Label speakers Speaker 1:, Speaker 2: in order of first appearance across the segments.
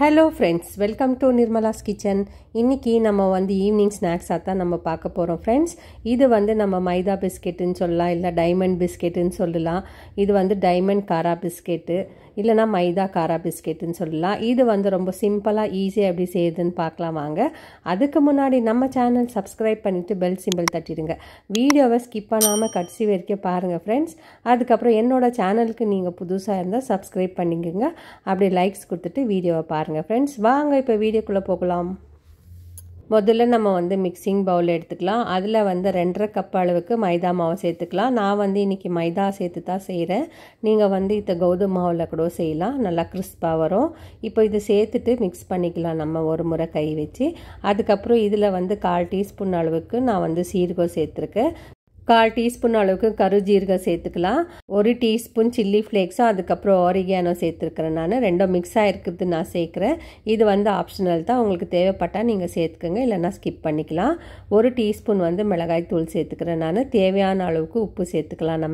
Speaker 1: Hello friends, welcome to Nirmala's kitchen. இன்றைக்கி நம்ம evening ஸ்நாக்ஸாக தான் நம்ம பார்க்க போகிறோம் ஃப்ரெண்ட்ஸ். இது நம்ம மைதா பிஸ்கெட்டுன்னு சொல்லலாம், இல்லை டைமண்ட் பிஸ்கெட்டுன்னு சொல்லலாம். இது டைமண்ட் காரா பிஸ்கெட்டு, இல்லைனா மைதா காரா பிஸ்கெட்டுன்னு சொல்லலாம். இது ரொம்ப சிம்பிளாக ஈஸியாக எப்படி செய்யுதுன்னு பார்க்கலாம் வாங்க. அதுக்கு முன்னாடி நம்ம சேனல் சப்ஸ்கிரைப் பண்ணிவிட்டு பெல் சிம்பிள் தட்டிடுங்க. வீடியோவை ஸ்கிப் பண்ணாமல் கடைசி வரைக்கும் பாருங்கள் ஃப்ரெண்ட்ஸ். அதுக்கப்புறம் என்னோடய சேனலுக்கு நீங்கள் புதுசாக இருந்தால் சப்ஸ்கிரைப் பண்ணிக்கோங்க. அப்படி லைக்ஸ் கொடுத்துட்டு வீடியோவை பாருங்கள் ஃப்ரெண்ட்ஸ். வாங்க இப்போ வீடியோக்குள்ளே போகலாம். முதல்ல நம்ம மிக்சிங் பவுல் எடுத்துக்கலாம். அதில் 2.5 கப் அளவுக்கு மைதா மாவு சேர்த்துக்கலாம். நான் இன்றைக்கி மைதா சேர்த்து தான் செய்கிறேன். நீங்கள் இதை கோதுமை மாவில் கூட செய்யலாம், நல்லா கிறிஸ்பாக வரும். இப்போ இது சேர்த்துட்டு மிக்ஸ் பண்ணிக்கலாம் நம்ம ஒரு முறை கை வச்சு. அதுக்கப்புறம் இதில் 1/4 டீஸ்பூன் அளவுக்கு நான் சீரகம் சேர்த்துருக்கேன். 1/4 டீஸ்பூன் அளவுக்கு கருஜீரகம் சேர்த்துக்கலாம். 1 டீஸ்பூன் சில்லி ஃப்ளேக்ஸும் அதுக்கப்புறம் ஆரிகானோ சேர்த்துருக்கிறேன். நான் ரெண்டும் மிக்ஸ் ஆகிருக்குது நான் சேர்க்குறேன். இது ஆப்ஷனல் தான், உங்களுக்கு தேவைப்பட்டால் நீங்கள் சேர்த்துக்கோங்க, இல்லைன்னா ஸ்கிப் பண்ணிக்கலாம். 1 டீஸ்பூன் மிளகாய் தூள் சேர்த்துக்கிறேன். நான் தேவையான அளவுக்கு உப்பு சேர்த்துக்கலாம்.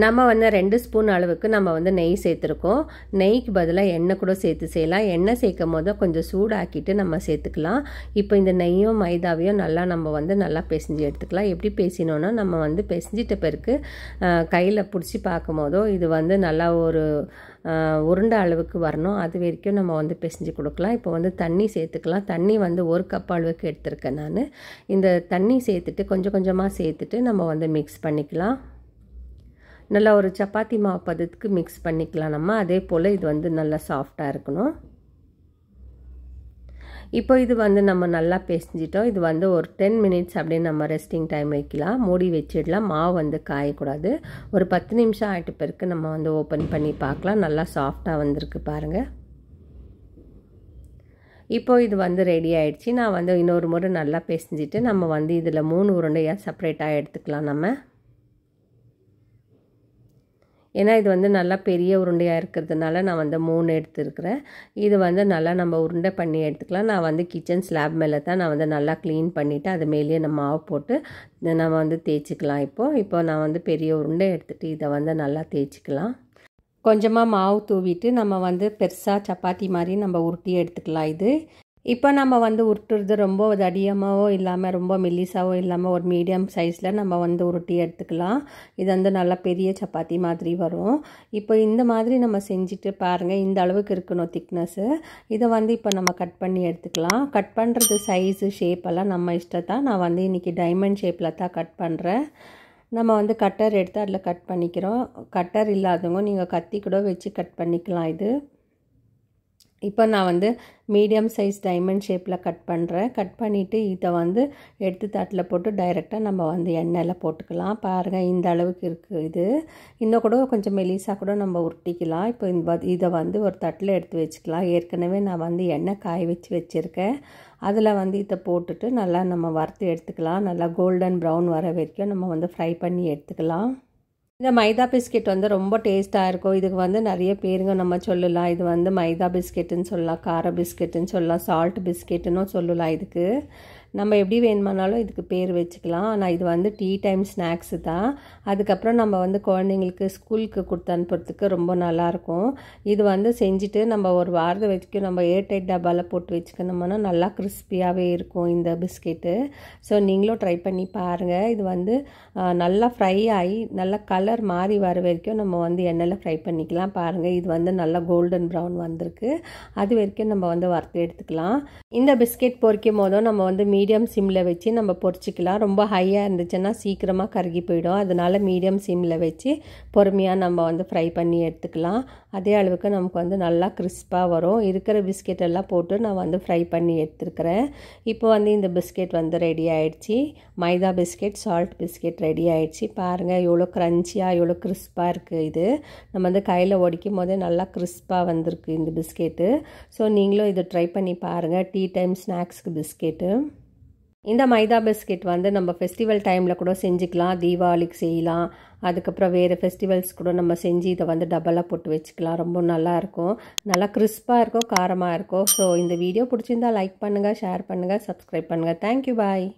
Speaker 1: நம்ம 2 ஸ்பூன் அளவுக்கு நம்ம நெய் சேர்த்துருக்கோம். நெய்க்கு பதிலாக எண்ணெய் கூட சேர்த்து செய்யலாம். எண்ணெய் சேர்க்கும் போது கொஞ்சம் சூடாக்கிட்டு நம்ம சேர்த்துக்கலாம். இப்போ இந்த நெய்யும் மைதாவையும் நல்லா நம்ம நல்லா பிசைஞ்சு எடுத்துக்கலாம். எப்படி பேசினோன்னா நம்ம பிசைஞ்சிட்ட பிறகு கையில் பிடிச்சி பார்க்கும் போதோ இது நல்லா ஒரு உருண்டை அளவுக்கு வரணும். அது வரைக்கும் நம்ம பிசைஞ்சு கொடுக்கலாம். இப்போ தண்ணி சேர்த்துக்கலாம். தண்ணி 1 கப் அளவுக்கு எடுத்திருக்கேன் நான். இந்த தண்ணி சேர்த்துட்டு கொஞ்சம் கொஞ்சமாக சேர்த்துட்டு நம்ம மிக்ஸ் பண்ணிக்கலாம். நல்லா ஒரு சப்பாத்தி மாவு பதத்துக்கு மிக்ஸ் பண்ணிக்கலாம் நம்ம. அதே போல் இது நல்லா சாஃப்டாக இருக்கணும். இப்போ இது நம்ம நல்லா பிசைஞ்சிட்டோம். இது ஒரு 10 மினிட்ஸ் அப்படியே நம்ம ரெஸ்டிங் டைம் வைக்கலாம். மூடி வச்சிடலாம். மாவு காயக்கூடாது. ஒரு 10 நிமிஷம் ஆகிட்ட பிறகு நம்ம ஓப்பன் பண்ணி பார்க்கலாம். நல்லா சாஃப்டாக வந்திருக்கு பாருங்கள். இப்போ இது ரெடி ஆகிடுச்சு. நான் இன்னொரு முறை நல்லா பிசைஞ்சிட்டு நம்ம இதில் 3 உருண்டையாக செப்பரேட்டாக எடுத்துக்கலாம் நம்ம. ஏன்னா இது நல்லா பெரிய உருண்டையாக இருக்கிறதுனால நான் 3 எடுத்துருக்கிறேன். இது நல்லா நம்ம உருண்டை பண்ணி எடுத்துக்கலாம். நான் கிச்சன் ஸ்லாப் மேலே தான் நான் நல்லா க்ளீன் பண்ணிவிட்டு அது மேலேயே நம்ம மாவு போட்டு நம்ம தேய்ச்சிக்கலாம். இப்போ நான் பெரிய உருண்டை எடுத்துகிட்டு இதை நல்லா தேய்ச்சிக்கலாம். கொஞ்சமாக மாவு தூவிட்டு நம்ம பெருசாக சப்பாத்தி மாதிரி நம்ம உருட்டி எடுத்துக்கலாம். இப்போ நம்ம உருட்டுறது ரொம்ப தடியமாகவோ இல்லாமல் ரொம்ப மெல்லிசாவோ இல்லாமல் ஒரு மீடியம் சைஸில் நம்ம உருட்டி எடுத்துக்கலாம். இது நல்லா பெரிய சப்பாத்தி மாதிரி வரும். இப்போ இந்த மாதிரி நம்ம செஞ்சுட்டு பாருங்கள். இந்த அளவுக்கு இருக்கணும் திக்னஸ்ஸு. இதை இப்போ நம்ம கட் பண்ணி எடுத்துக்கலாம். கட் பண்ணுறது சைஸு ஷேப்பெல்லாம் நம்ம இஷ்டத்தான். நான் இன்றைக்கி டைமண்ட் ஷேப்பில் தான் கட் பண்ணுறேன். நம்ம கட்டர் எடுத்து அதில் கட் பண்ணிக்கிறோம். கட்டர் இல்லாதவங்க நீங்கள் கத்தி கூட வச்சு கட் பண்ணிக்கலாம். இப்போ நான் மீடியம் சைஸ் டைமண்ட் ஷேப்பில் கட் பண்ணுறேன். கட் பண்ணிவிட்டு இதை எடுத்து தட்டில் போட்டு டைரெக்டாக நம்ம எண்ணெயில் போட்டுக்கலாம். பாருங்கள், இந்த அளவுக்கு இருக்குது. இன்னும் கூட கொஞ்சம் மெலிசாக கூட நம்ம உருட்டிக்கலாம். இப்போ இதை ஒரு தட்டில் எடுத்து வச்சுக்கலாம். ஏற்கனவே நான் எண்ணெய் காய வச்சுருக்கேன். அதில் இதை போட்டுட்டு நல்லா நம்ம வறுத்து எடுத்துக்கலாம். நல்லா கோல்டன் ப்ரௌன் வர வரைக்கும் நம்ம ஃப்ரை பண்ணி எடுத்துக்கலாம். இந்த மைதா பிஸ்கெட் ரொம்ப டேஸ்ட்டாக இருக்கும். இதுக்கு நிறைய பேருங்க நம்ம சொல்லலாம். இது மைதா பிஸ்கெட்டுன்னு சொல்லலாம், கார பிஸ்கெட்டுன்னு சொல்லலாம், சால்ட் பிஸ்கெட்டுன்னு சொல்லலாம். இதுக்கு நம்ம எப்படி வேணுமானாலும் இதுக்கு பேர் வச்சுக்கலாம். ஆனால் இது டீ டைம் ஸ்நாக்ஸு தான். அதுக்கப்புறம் நம்ம குழந்தைங்களுக்கு ஸ்கூலுக்கு கொடுத்து அனுப்புறதுக்கு ரொம்ப நல்லாயிருக்கும். இது செஞ்சுட்டு நம்ம ஒரு வாரத்தை வச்சுக்க நம்ம ஏர்டைட் டப்பாவில் போட்டு வச்சுக்கணும்னா நல்லா கிறிஸ்பியாகவே இருக்கும் இந்த பிஸ்கெட்டு. ஸோ நீங்களும் ட்ரை பண்ணி பாருங்கள். இது நல்லா ஃப்ரை ஆகி நல்லா கலர் மாறி வர வரைக்கும் நம்ம எண்ணெயில் ஃப்ரை பண்ணிக்கலாம். பாருங்கள், இது நல்லா கோல்டன் ப்ரௌன் வந்திருக்கு. அது வரைக்கும் நம்ம வறுத்து எடுத்துக்கலாம். இந்த பிஸ்கெட் பொரிக்கும் போதும் நம்ம மீடியம் சிம்மில் வச்சு நம்ம பொரிச்சிக்கலாம். ரொம்ப ஹையாக இருந்துச்சுன்னா சீக்கிரமாக கருகி போயிடும். அதனால் மீடியம் சிம்மில் வச்சு பொறுமையாக நம்ம ஃப்ரை பண்ணி எடுத்துக்கலாம். அதே அளவுக்கு நமக்கு நல்லா கிறிஸ்பாக வரும். இருக்கிற பிஸ்கெட் எல்லாம் போட்டு நான் ஃப்ரை பண்ணி எடுத்துருக்கிறேன். இப்போ இந்த பிஸ்கெட் ரெடி ஆகிடுச்சு. மைதா பிஸ்கெட், சால்ட் பிஸ்கெட் ரெடி ஆகிடுச்சு. பாருங்கள், எவ்வளோ க்ரன்ச்சியாக எவ்வளோ கிறிஸ்பாக இருக்குது. இது நம்ம கையில் ஒடிக்கும் போதே நல்லா கிறிஸ்பாக வந்திருக்கு இந்த பிஸ்கெட்டு. ஸோ நீங்களும் இதை ட்ரை பண்ணி பாருங்கள். டீ டைம் ஸ்நாக்ஸ்க்கு பிஸ்கெட்டு. இந்த மைதா பிஸ்கெட் நம்ம ஃபெஸ்டிவல் டைமில் கூட செஞ்சுக்கலாம். தீபாவளிக்கு செய்யலாம். அதுக்கப்புறம் வேறு ஃபெஸ்டிவல்ஸ் கூட நம்ம செஞ்சு இதை டபுளாக போட்டு வச்சுக்கலாம். ரொம்ப நல்லாயிருக்கும். நல்லா கிறிஸ்பாக இருக்கும், காரமாக இருக்கும். ஸோ இந்த வீடியோ பிடிச்சிருந்தால் லைக் பண்ணுங்கள், ஷேர் பண்ணுங்கள், சப்ஸ்கிரைப் பண்ணுங்கள். தேங்க்யூ, பாய்.